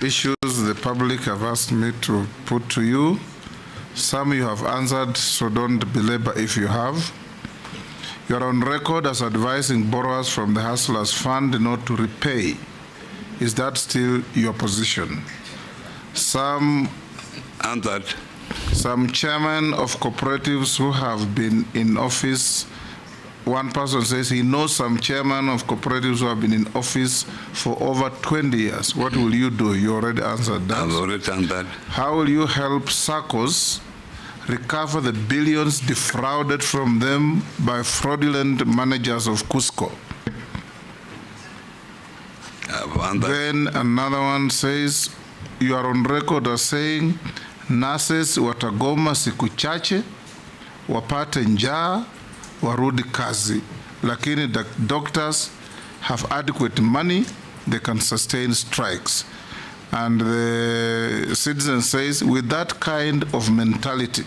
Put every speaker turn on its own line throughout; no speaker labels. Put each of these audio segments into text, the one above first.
issues the public have asked me to put to you. Some you have answered, so don't belabor if you have. You are on record as advising borrowers from the Hustlers Fund not to repay. Is that still your position? Some chairmen of cooperatives who have been in office, one person says he knows some chairmen of cooperatives who have been in office for over 20 years. What will you do? You already answered that.
I've already done that.
How will you help SACCOs recover the billions defrauded from them by fraudulent managers of Cusco? Then another one says, you are on record as saying nurses watagoma siku chache, wapate njaa, warudi kazi. Lakini the doctors have adequate money, they can sustain strikes. And the citizen says, with that kind of mentality,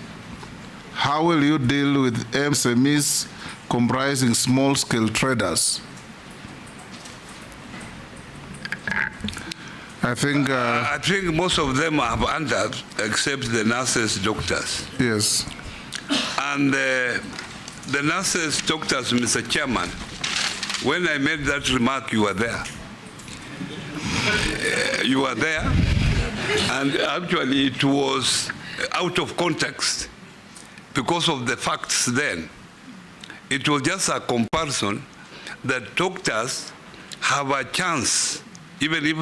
how will you deal with MSMEs comprising small-scale traders? I think
most of them have answered, except the nurses, doctors.
Yes.
And the nurses, doctors, Mr. Chairman, when I made that remark, you were there. You were there, and actually it was out of context because of the facts then. It was just a comparison that doctors have a chance, even if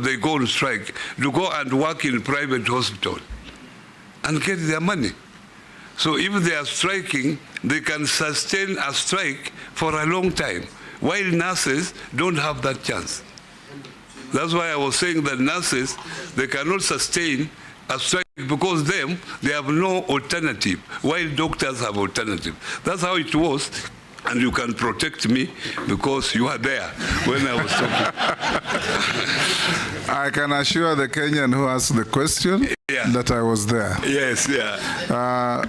they go on strike, to go and work in private hospital and get their money. So if they are striking, they can sustain a strike for a long time, while nurses don't have that chance. That's why I was saying that nurses, they cannot sustain a strike because they have no alternative, while doctors have alternative. That's how it was, and you can protect me because you are there when I was talking.
I can assure the Kenyan who asked the question that I was there.
Yes, yeah.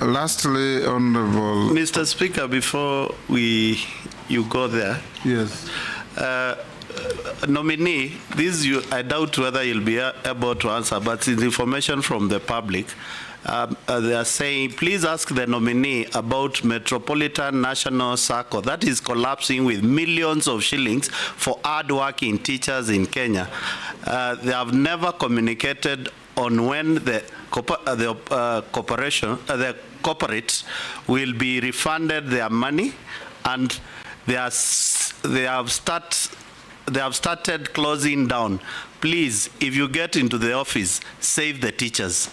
Lastly, Honorable...
Mr. Speaker, before you go there.
Yes.
Nominee, I doubt whether you'll be able to answer, but it's information from the public. They are saying, please ask the nominee about Metropolitan National SACCO that is collapsing with millions of shillings for hard-working teachers in Kenya. They have never communicated on when the corporates will be refunded their money, and they have started closing down. Please, if you get into the office, save the teachers.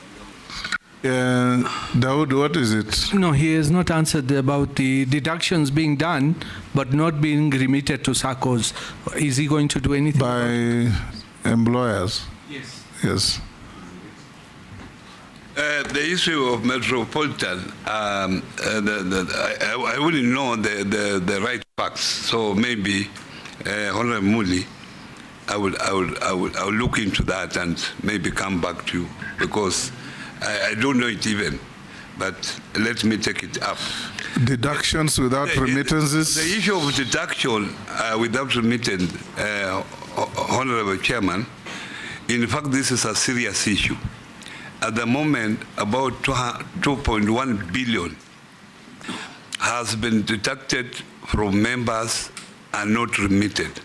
Dawood, what is it?
No, he has not answered about the deductions being done, but not being remitted to SACCOs. Is he going to do anything?
By employers?
Yes.
Yes.
The issue of Metropolitan, I wouldn't know the right facts, so maybe Honorable Muli, I will look into that and maybe come back to you, because I don't know it even, but let me take it up.
Deductions without remittances?
The issue of deduction without remittance, Honorable Chairman, in fact, this is a serious issue. At the moment, about 2.1 billion has been deducted from members and not remitted.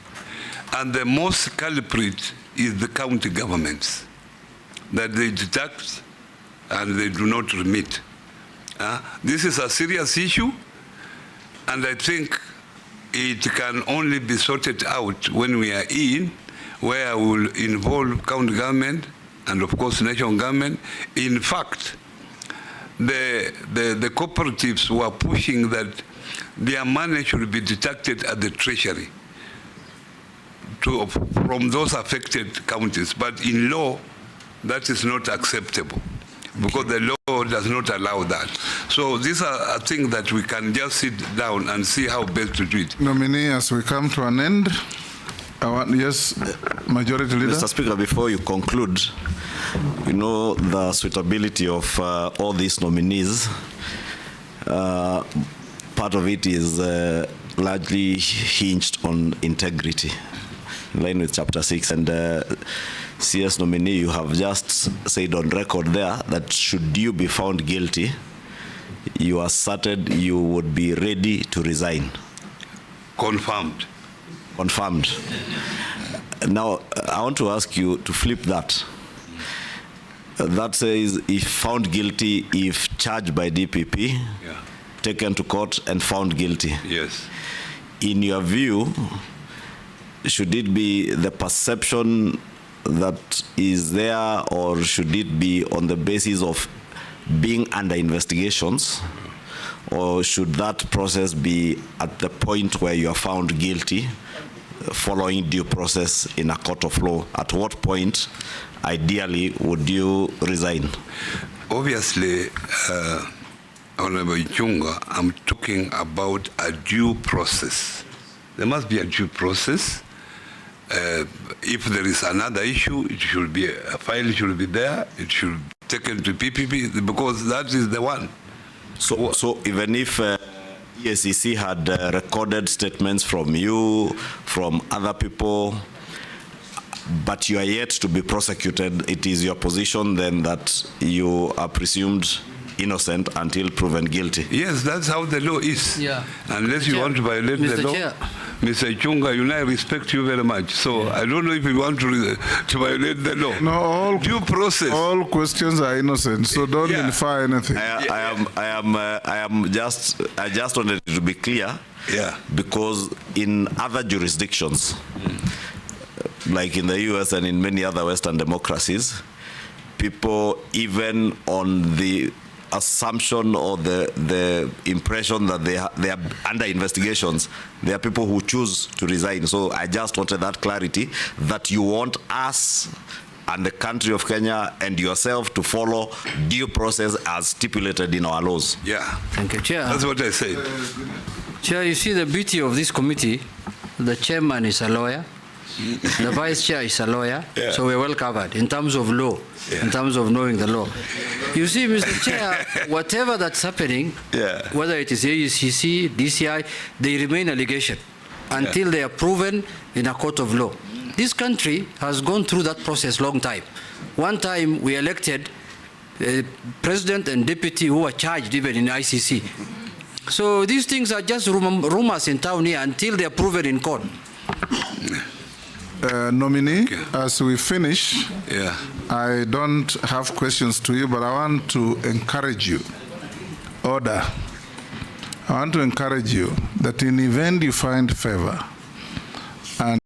And the most culprit is the county governments, that they deduct and they do not remit. This is a serious issue, and I think it can only be sorted out when we are in, where we will involve county government and of course national government. In fact, the cooperatives were pushing that their money should be deducted at the treasury from those affected counties. But in law, that is not acceptable, because the law does not allow that. So these are things that we can just sit down and see how best to do it.
Nominee, as we come to an end, yes, Majority Leader.
Mr. Speaker, before you conclude, you know the suitability of all these nominees. Part of it is largely hinged on integrity, in line with Chapter 6, and CS nominee, you have just said on record there that should you be found guilty, you asserted you would be ready to resign.
Confirmed.
Confirmed. Now, I want to ask you to flip that. That says, if found guilty, if charged by DPP,
Yeah.
taken to court and found guilty.
Yes.
In your view, should it be the perception that is there, or should it be on the basis of being under investigations, or should that process be at the point where you are found guilty following due process in a court of law? At what point, ideally, would you resign?
Obviously, Honorable Chunga, I'm talking about a due process. There must be a due process. If there is another issue, it should be a file should be there. It should be taken to PPP because that is the one.
So even if EACC had recorded statements from you, from other people, but you are yet to be prosecuted, it is your position then that you are presumed innocent until proven guilty?
Yes, that's how the law is.
Yeah.
Unless you want to violate the law.
Chair.
Mr. Chunga, you know, I respect you very much. So I don't know if you want to violate the law.
No, all
due process.
All questions are innocent, so don't infer anything.
I just wanted it to be clear.
Yeah.
Because in other jurisdictions, like in the US and in many other Western democracies, people, even on the assumption or the impression that they are under investigations, there are people who choose to resign. So I just wanted that clarity, that you want us and the country of Kenya and yourself to follow due process as stipulated in our laws.
Yeah.
Thank you, Chair.
That's what I said.
Chair, you see the beauty of this committee, the chairman is a lawyer, the vice chair is a lawyer,
Yeah.
so we're well covered in terms of law, in terms of knowing the law. You see, Mr. Chair, whatever that's happening,
Yeah.
whether it is AECC, DCI, they remain allegation until they are proven in a court of law. This country has gone through that process long time. One time we elected president and deputy who were charged even in ICC. So these things are just rumors in town here until they are proven in court.
Nominee, as we finish,
Yeah.
I don't have questions to you, but I want to encourage you. Order. I want to encourage you that in event you find favor, and